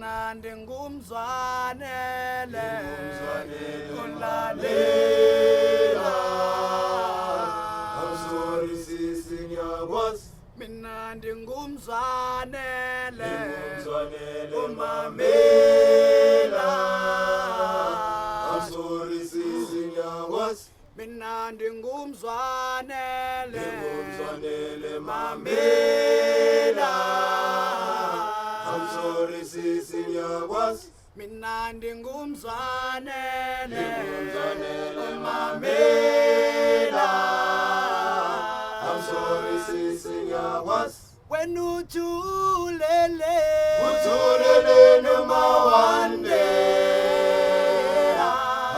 mina ndingumzwanele kulalela. I'm sorry sisi ngiyakwazi Mina ndingumzwanele umamela. I'm sorry sisi ngiyakwazi mina ndingumzwanele mamela. I'm sorry sisi ngiyakwazi mina ndingumzwanele mamela. I'm sorry sisi ngiyakwazi wena uthulele noma one day.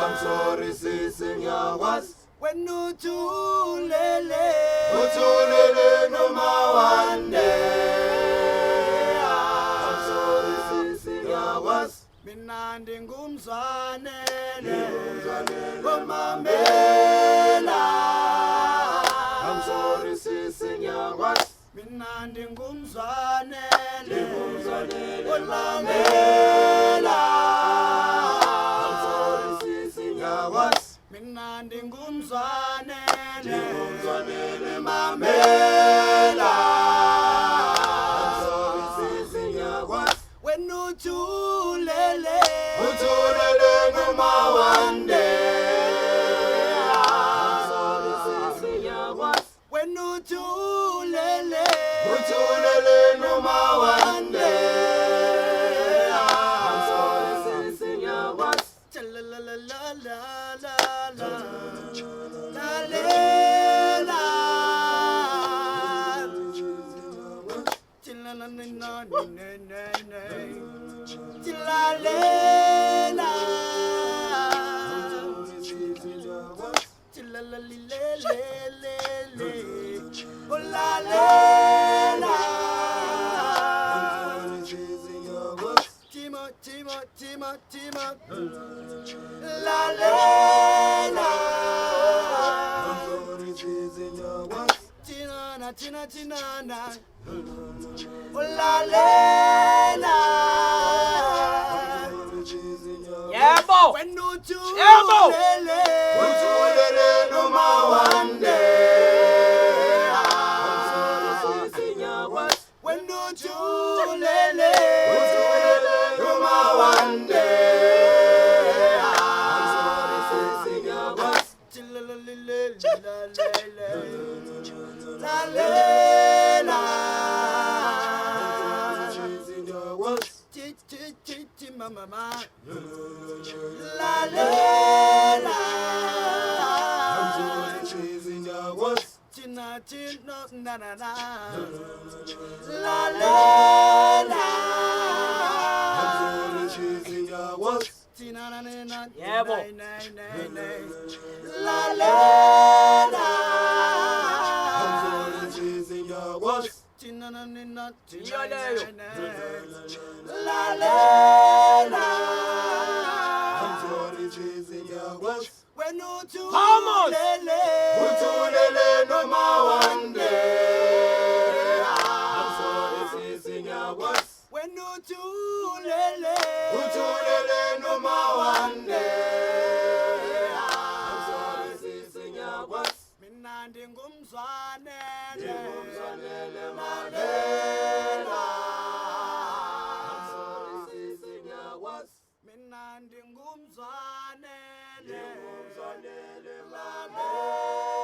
I'm sorry sisi ngiyakwazi wena uthulele noma one day. I'm sorry sisi ngiyakwazi mina ndingumzwanele mamela. I'm sorry sisi ngiyakwazi mina ndingumzwanele mamela. I'm sorry sisi ngiyakwazi mina ndingumzwanele mamela. I'm sorry sisi ngiyakwazi wena uthulele noma one day. I'm sorry sisi ngiyakwazi wena uthulele noma one day. I'm sorry sisi ngiyakwazi Yebo. When uthulele noma one day. I'm sorry sisi ngiyakwazi When uthulele noma one day. I'm sorry sisi ngiyakwazi mama I'm sorry sisi ngiyakwazi Tina na na na I'm sorry sisi ngiyakwazi Tina na na na Yebo. I'm sorry sisi ngiyakwazi Tina na na na I'm sorry sisi ngiyakwazi When uthulele noma one day. I'm sorry sisi ngiyakwazi When uthulele noma one day. I'm sorry sisi ngiyakwazi mina ndingumzwanele mamela. I'm sorry sisi ngiyakwazi mina ndingumzwanele mamela.